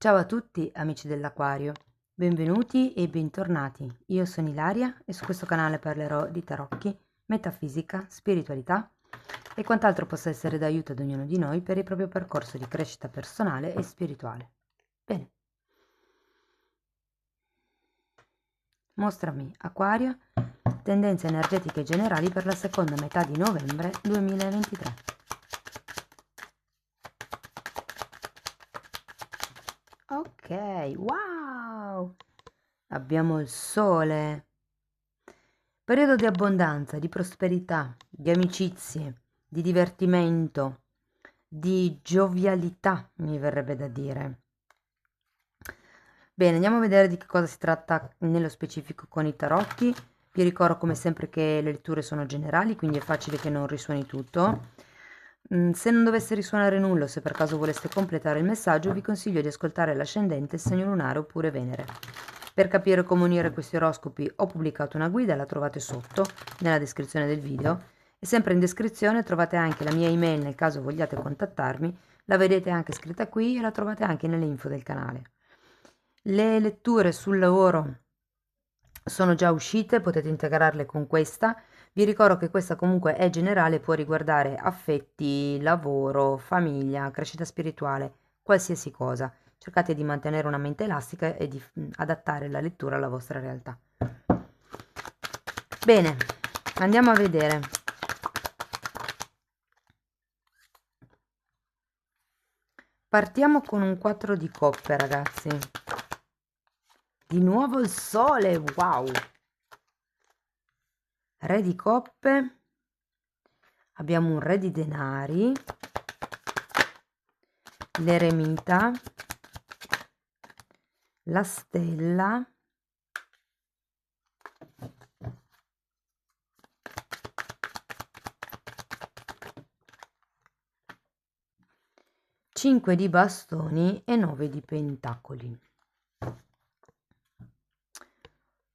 Ciao a tutti amici dell'Aquario, benvenuti e bentornati. Io sono Ilaria e su questo canale parlerò di tarocchi, metafisica, spiritualità e quant'altro possa essere d'aiuto ad ognuno di noi per il proprio percorso di crescita personale e spirituale. Bene, mostrami Aquario, tendenze energetiche generali per la seconda metà di novembre 2023. Ok, wow! Abbiamo il sole. Periodo di abbondanza, di prosperità, di amicizie, di divertimento, di giovialità, mi verrebbe da dire. Bene, andiamo a vedere di che cosa si tratta nello specifico con i tarocchi. Vi ricordo come sempre che le letture sono generali, quindi è facile che non risuoni tutto. Se non dovesse risuonare nulla o se per caso voleste completare il messaggio, vi consiglio di ascoltare l'ascendente, il segno lunare oppure Venere. Per capire come unire questi oroscopi ho pubblicato una guida, la trovate sotto nella descrizione del video e sempre in descrizione trovate anche la mia email nel caso vogliate contattarmi, la vedete anche scritta qui e la trovate anche nelle info del canale. Le letture sul lavoro sono già uscite, potete integrarle con questa. Vi ricordo che questa comunque è generale, può riguardare affetti, lavoro, famiglia, crescita spirituale, qualsiasi cosa. Cercate di mantenere una mente elastica e di adattare la lettura alla vostra realtà. Bene, andiamo a vedere. Partiamo con un 4 di coppe, ragazzi. Di nuovo il sole, wow! Re di coppe. Abbiamo un re di denari, l'eremita, la stella, cinque di bastoni e 9 di pentacoli.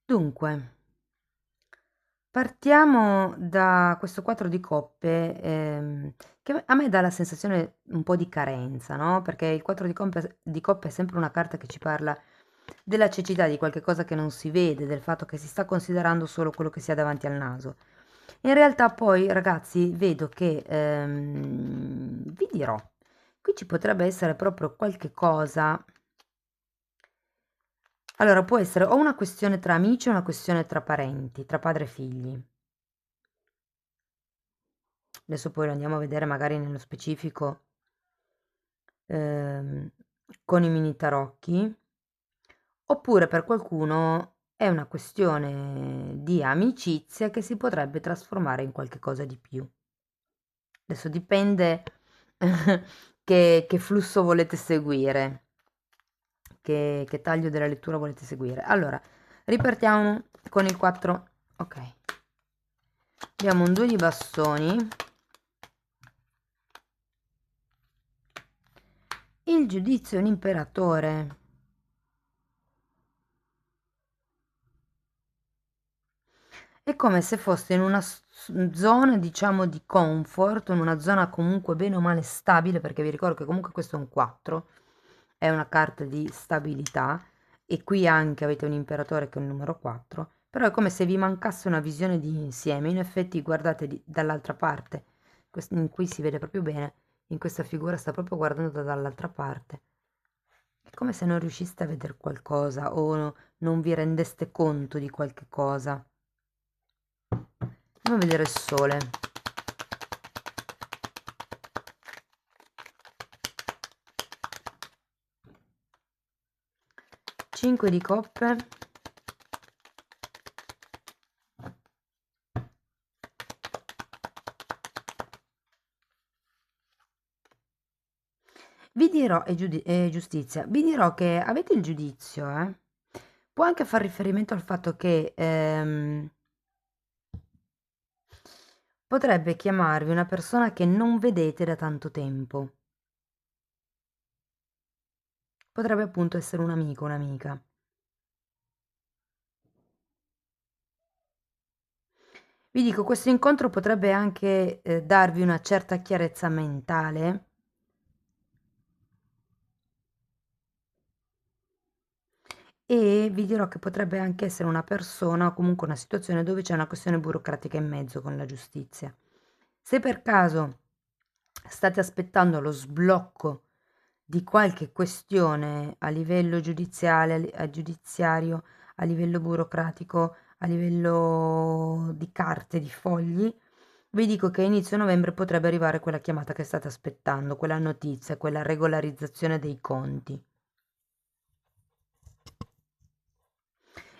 Dunque, partiamo da questo 4 di coppe che a me dà la sensazione un po' di carenza, no? Perché il 4 di coppe è sempre una carta che ci parla della cecità di qualche cosa che non si vede, del fatto che si sta considerando solo quello che si ha davanti al naso. In realtà poi, ragazzi, vedo che, vi dirò, qui ci potrebbe essere proprio qualche cosa. Allora, può essere o una questione tra amici o una questione tra parenti, tra padre e figli. Adesso poi lo andiamo a vedere magari nello specifico ehm, con i mini tarocchi. Oppure per qualcuno è una questione di amicizia che si potrebbe trasformare in qualche cosa di più. Adesso dipende che flusso volete seguire, che taglio della lettura volete seguire. Allora, ripartiamo con il 4. Ok. Abbiamo un 2 di bastoni, il giudizio è un imperatore. È come se foste in una zona, diciamo, di comfort, in una zona comunque bene o male stabile, perché vi ricordo che comunque questo è un 4, è una carta di stabilità, e qui anche avete un imperatore che è un numero 4, però è come se vi mancasse una visione di insieme. In effetti guardate dall'altra parte, in cui si vede proprio bene, in questa figura sta proprio guardando dall'altra parte. È come se non riusciste a vedere qualcosa o non vi rendeste conto di qualche cosa. Andiamo a vedere il sole. Cinque di coppe. Vi dirò, giustizia, vi dirò che avete il giudizio, può anche far riferimento al fatto che potrebbe chiamarvi una persona che non vedete da tanto tempo. Potrebbe appunto essere un amico, un'amica. Vi dico, questo incontro potrebbe anche darvi una certa chiarezza mentale. e vi dirò che potrebbe anche essere una persona o comunque una situazione dove c'è una questione burocratica in mezzo con la giustizia. Se per caso state aspettando lo sblocco di qualche questione a livello giudiziale, giudiziario, a livello burocratico, a livello di carte, di fogli, vi dico che a inizio novembre potrebbe arrivare quella chiamata che state aspettando, quella notizia, quella regolarizzazione dei conti.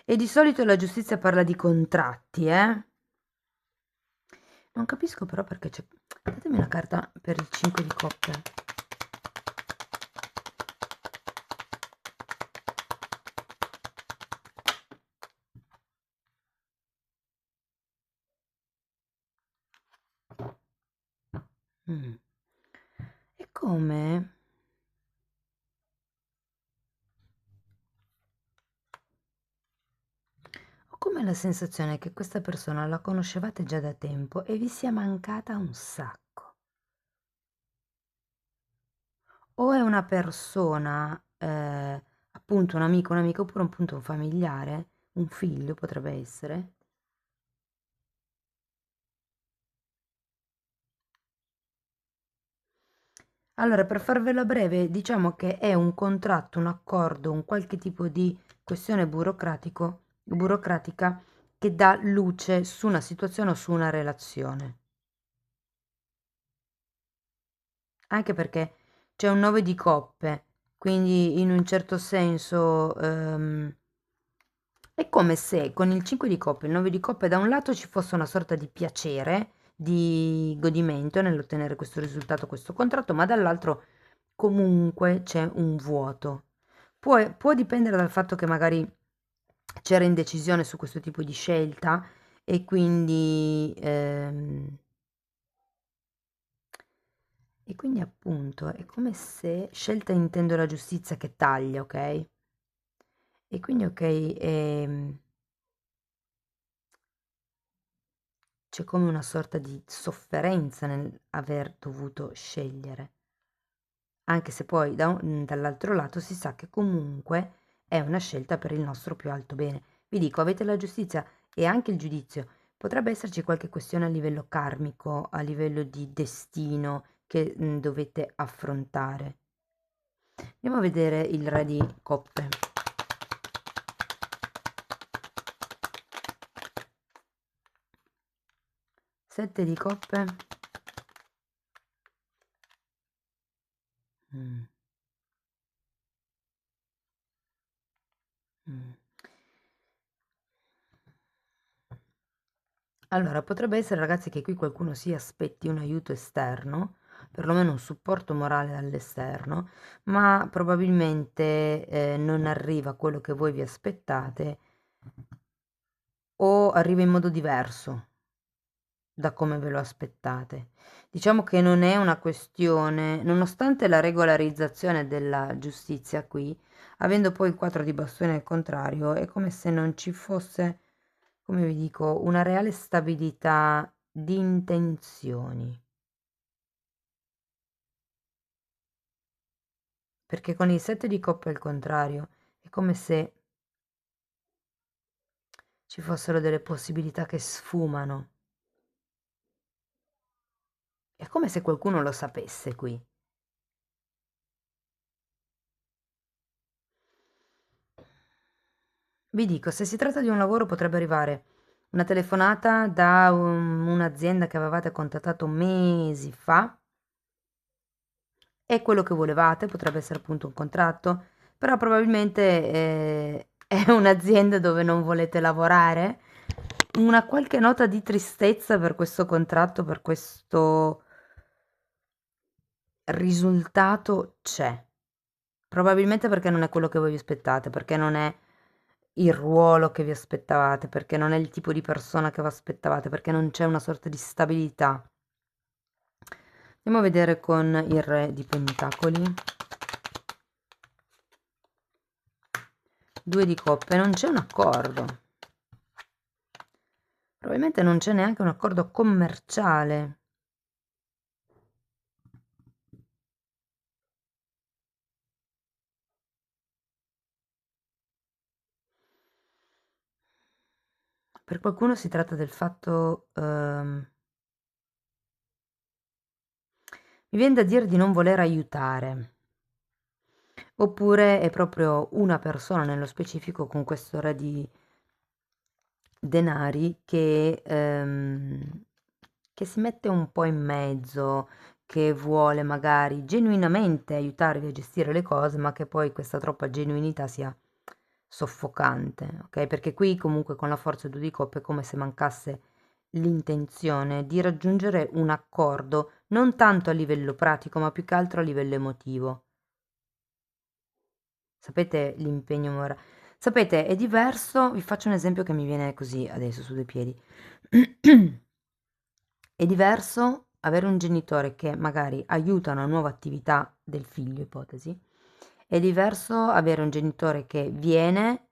E di solito la giustizia parla di contratti, eh? Non capisco però perché c'è... Datemi una carta per il 5 di coppe. Mm. E come? Ho come la sensazione che questa persona la conoscevate già da tempo e vi sia mancata un sacco. O è una persona, appunto un amico, un'amica, oppure appunto un familiare, un figlio potrebbe essere. Allora, per farvela breve, diciamo che è un contratto, un accordo, un qualche tipo di questione burocratica che dà luce su una situazione o su una relazione. Anche perché c'è un 9 di coppe, quindi in un certo senso è come se con il 5 di coppe e il 9 di coppe da un lato ci fosse una sorta di piacere, di godimento nell'ottenere questo risultato, questo contratto, ma dall'altro comunque c'è un vuoto. Può dipendere dal fatto che magari c'era indecisione su questo tipo di scelta e quindi, appunto è come se scelta intendo la giustizia che taglia, ok? E quindi ok, c'è come una sorta di sofferenza nel aver dovuto scegliere, anche se poi dall'altro lato si sa che comunque è una scelta per il nostro più alto bene. Vi dico, avete la giustizia e anche il giudizio. Potrebbe esserci qualche questione a livello karmico, a livello di destino che dovete affrontare. Andiamo a vedere il re di coppe. Sette di coppe. Mm, mm. Allora, potrebbe essere, ragazzi, che qui qualcuno si aspetti un aiuto esterno, perlomeno un supporto morale dall'esterno, ma probabilmente non arriva quello che voi vi aspettate o arriva in modo diverso da come ve lo aspettate. Diciamo che non è una questione, nonostante la regolarizzazione della giustizia qui, avendo poi il 4 di bastone al contrario, è come se non ci fosse, come vi dico, una reale stabilità di intenzioni. Perché con il 7 di coppe al contrario, è come se ci fossero delle possibilità che sfumano. È come se qualcuno lo sapesse qui. Vi dico, se si tratta di un lavoro potrebbe arrivare una telefonata da un'azienda che avevate contattato mesi fa, è quello che volevate, potrebbe essere appunto un contratto, però probabilmente è un'azienda dove non volete lavorare. Una qualche nota di tristezza per questo contratto, per questo risultato c'è. Probabilmente perché non è quello che voi vi aspettate, perché non è il ruolo che vi aspettavate, perché non è il tipo di persona che vi aspettavate, perché non c'è una sorta di stabilità. Andiamo a vedere con il re di pentacoli. Due di coppe, non c'è un accordo. Probabilmente non c'è neanche un accordo commerciale. Per qualcuno si tratta del fatto, mi viene da dire di non voler aiutare, oppure è proprio una persona nello specifico con questo re di denari che si mette un po' in mezzo, che vuole magari genuinamente aiutarvi a gestire le cose, ma che poi questa troppa genuinità sia soffocante, ok? Perché qui comunque con la forza 2 di coppe è come se mancasse l'intenzione di raggiungere un accordo, non tanto a livello pratico, ma più che altro a livello emotivo. Sapete l'impegno sapete, è diverso, vi faccio un esempio che mi viene così adesso su due piedi. È diverso avere un genitore che magari aiuta una nuova attività del figlio, ipotesi. È diverso avere un genitore che viene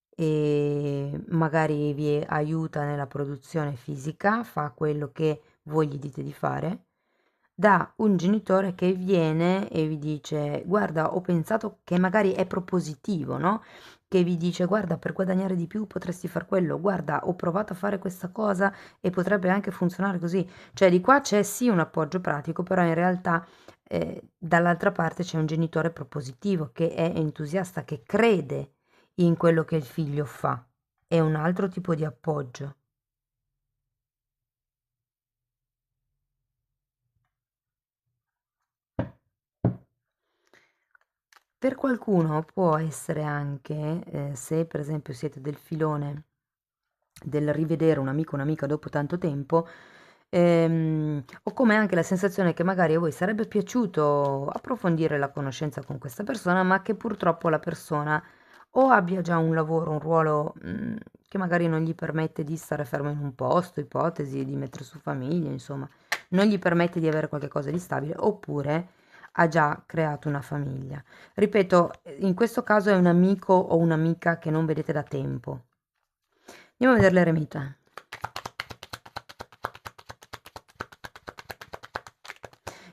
e magari vi aiuta nella produzione fisica, fa quello che voi gli dite di fare, da un genitore che viene e vi dice: guarda, ho pensato che magari è propositivo, no? Che vi dice: guarda, per guadagnare di più potresti far quello, guarda, ho provato a fare questa cosa e potrebbe anche funzionare così. Cioè, di qua c'è sì un appoggio pratico, però in realtà dall'altra parte c'è un genitore propositivo che è entusiasta, che crede in quello che il figlio fa. È un altro tipo di appoggio. Per qualcuno può essere anche, se per esempio siete del filone del rivedere un amico o un'amica dopo tanto tempo, o come anche la sensazione che magari a voi sarebbe piaciuto approfondire la conoscenza con questa persona, ma che purtroppo la persona o abbia già un lavoro, un ruolo, che magari non gli permette di stare fermo in un posto, ipotesi, di mettere su famiglia, insomma, non gli permette di avere qualche cosa di stabile, oppure ha già creato una famiglia. Ripeto, in questo caso è un amico o un'amica che non vedete da tempo. Andiamo a vedere l'eremita.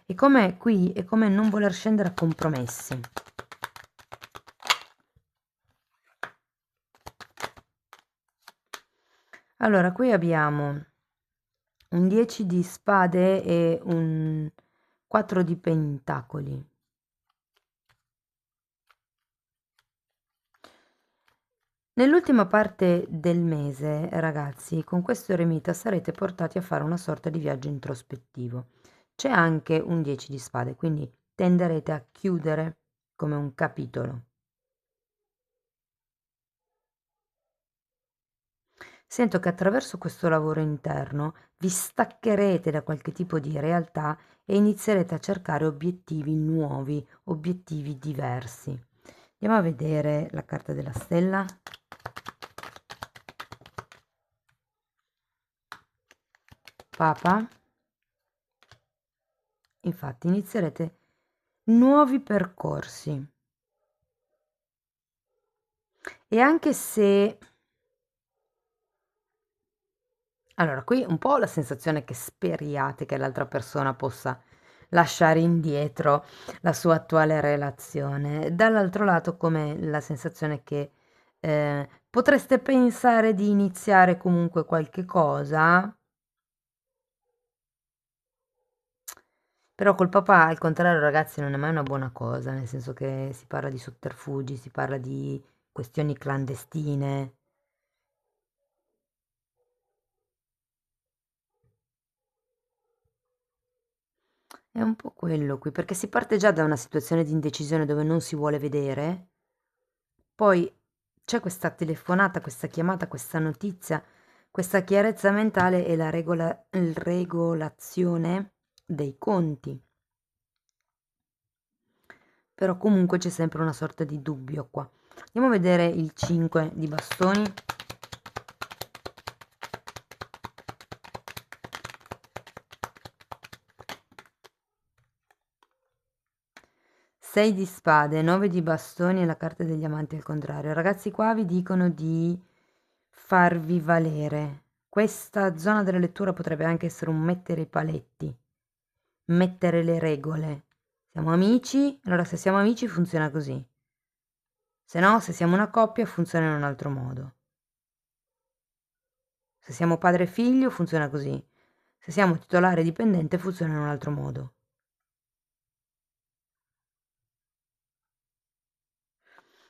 E come qui è come non voler scendere a compromessi. Allora, qui abbiamo un 10 di spade e un 4 di pentacoli. Nell'ultima parte del mese, ragazzi, con questo eremita sarete portati a fare una sorta di viaggio introspettivo. C'è anche un 10 di spade, quindi tenderete a chiudere come un capitolo. Sento che attraverso questo lavoro interno vi staccherete da qualche tipo di realtà e inizierete a cercare obiettivi nuovi, obiettivi diversi. Andiamo a vedere la carta della stella. Papa. Infatti inizierete nuovi percorsi. E anche se allora, qui un po' la sensazione che speriate che l'altra persona possa lasciare indietro la sua attuale relazione. Dall'altro lato, come la sensazione che potreste pensare di iniziare comunque qualche cosa, però col papà, al contrario, ragazzi, non è mai una buona cosa, nel senso che si parla di sotterfugi, si parla di questioni clandestine. È un po' quello qui, perché si parte già da una situazione di indecisione dove non si vuole vedere, poi c'è questa telefonata, questa chiamata, questa notizia, questa chiarezza mentale e la regolazione dei conti. Però comunque c'è sempre una sorta di dubbio qua. Andiamo a vedere il 5 di bastoni. 6 di spade, 9 di bastoni e la carta degli amanti al contrario. Ragazzi, qua vi dicono di farvi valere. Questa zona della lettura potrebbe anche essere un mettere i paletti, mettere le regole. Siamo amici? Allora se siamo amici funziona così. Se no, se siamo una coppia funziona in un altro modo. Se siamo padre e figlio funziona così. Se siamo titolare e dipendente funziona in un altro modo.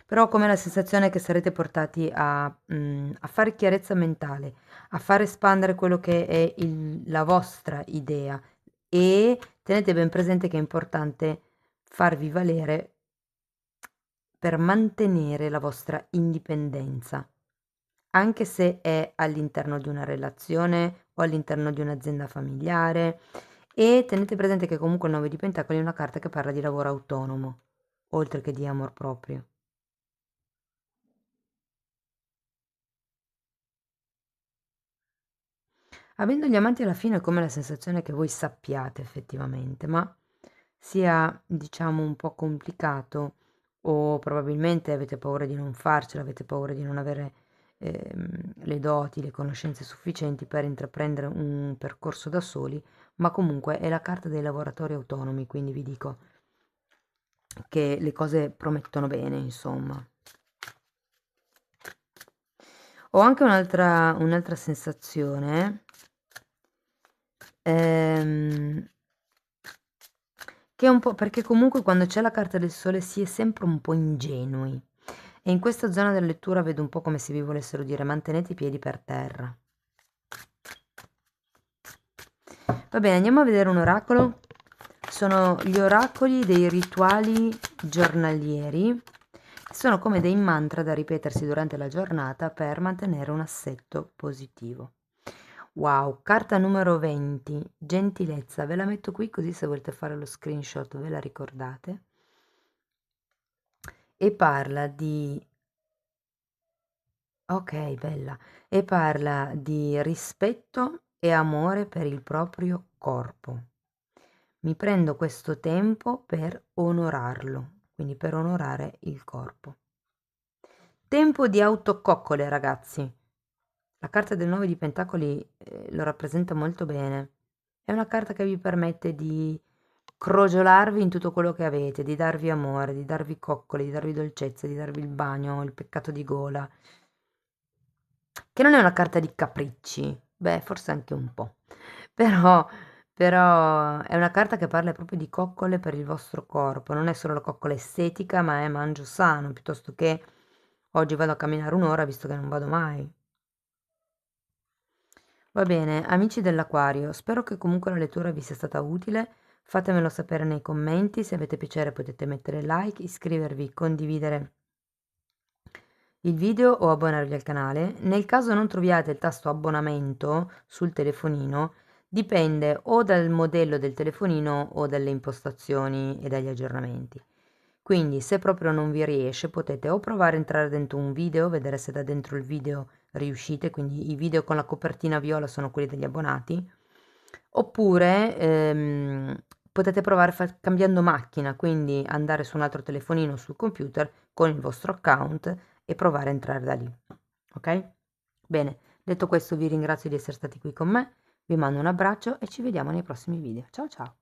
Però ho come la sensazione che sarete portati a fare chiarezza mentale, a far espandere quello che è la vostra idea e tenete ben presente che è importante farvi valere per mantenere la vostra indipendenza, anche se è all'interno di una relazione o all'interno di un'azienda familiare. E tenete presente che comunque il 9 di Pentacoli è una carta che parla di lavoro autonomo, oltre che di amor proprio. Avendo gli amanti alla fine è come la sensazione che voi sappiate effettivamente, ma sia diciamo un po' complicato o probabilmente avete paura di non farcela, avete paura di non avere le doti, le conoscenze sufficienti per intraprendere un percorso da soli, ma comunque è la carta dei lavoratori autonomi, quindi vi dico che le cose promettono bene, insomma. Ho anche un'altra sensazione, ehm, che è un po' perché comunque quando c'è la carta del sole si è sempre un po' ingenui. E in questa zona della lettura vedo un po' come se vi volessero dire mantenete i piedi per terra. Va bene, andiamo a vedere un oracolo. Sono gli oracoli dei rituali giornalieri. Sono come dei mantra da ripetersi durante la giornata per mantenere un assetto positivo. Wow, carta numero 20, gentilezza. Ve la metto qui così se volete fare lo screenshot ve la ricordate. E parla di... Ok, bella. E parla di rispetto e amore per il proprio corpo. Mi prendo questo tempo per onorarlo, quindi per onorare il corpo. Tempo di autococcole, ragazzi. La carta del 9 di Pentacoli lo rappresenta molto bene. È una carta che vi permette di crogiolarvi in tutto quello che avete, di darvi amore, di darvi coccole, di darvi dolcezza, di darvi il bagno, il peccato di gola. Che non è una carta di capricci, beh, forse anche un po', però, però è una carta che parla proprio di coccole per il vostro corpo, non è solo la coccola estetica, ma è mangio sano, piuttosto che oggi vado a camminare un'ora visto che non vado mai. Va bene, amici dell'Aquario, spero che comunque la lettura vi sia stata utile. Fatemelo sapere nei commenti, se avete piacere potete mettere like, iscrivervi, condividere il video o abbonarvi al canale. Nel caso non troviate il tasto abbonamento sul telefonino, dipende o dal modello del telefonino o dalle impostazioni e dagli aggiornamenti. Quindi se proprio non vi riesce potete o provare a entrare dentro un video, vedere se da dentro il video riuscite, quindi i video con la copertina viola sono quelli degli abbonati, oppure potete provare cambiando macchina, quindi andare su un altro telefonino sul computer con il vostro account e provare a entrare da lì. Ok? Bene, detto questo vi ringrazio di essere stati qui con me, vi mando un abbraccio e ci vediamo nei prossimi video. Ciao ciao!